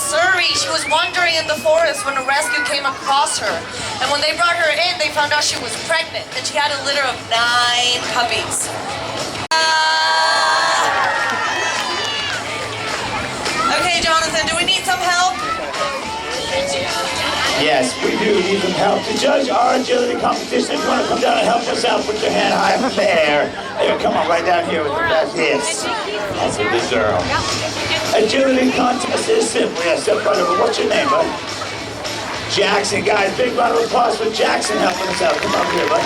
Missouri. She was wandering in the forest when a rescue came across her. And when they brought her in, they found out she was pregnant, and she had a litter of 9 puppies. Okay, Jonathan, do we need some help? Yes, we do need some help. To judge our agility competition, if you want to come down and help us out, put your hand high up there. There, come on, right down here with the best hits. That's a good girl. Agility contest is simple. Yeah, step right over. What's your name, bud? Jackson, guys. Big round of applause for Jackson helping us out. Come up here, bud.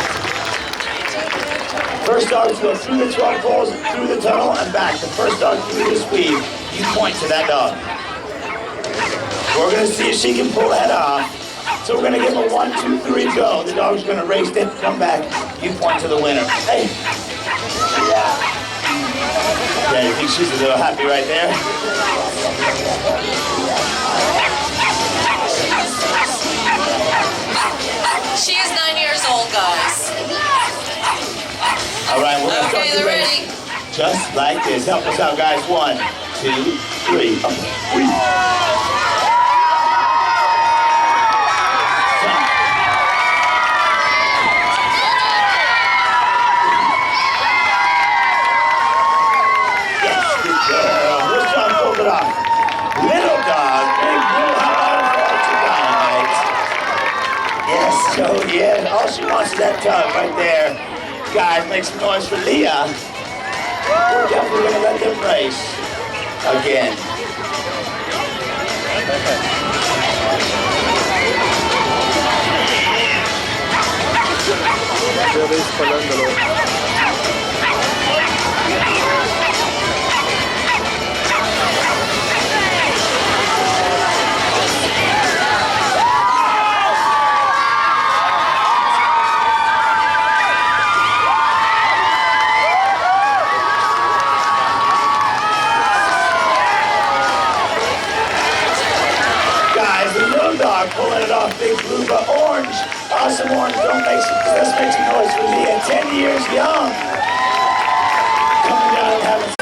First dog to go through the 12 poles, through the tunnel, and back. The first dog through this weave, you point to that dog. We're going to see if she can pull that off. So we're going to give a 1, 2, 3, go. The dog's going to race it, come back. You point to the winner. Hey. Yeah. Yeah, you think she's a little happy right there? She is 9 years old, guys. All right, we're going to start the race. Ready? Just like this. Help us out, guys. 1, 2, 3. Little dog, big blue, how about dynamite? Yes, so yeah, all she wants is that tug right there. Guys, make some noise for Leah. We're definitely gonna let them race again. Pulling it off, big blue, but orange. Awesome orange. Don't make some, let's make some noise for Leah. 10 years young. Coming down and having some.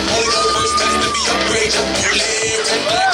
Only go first, to be upgraded.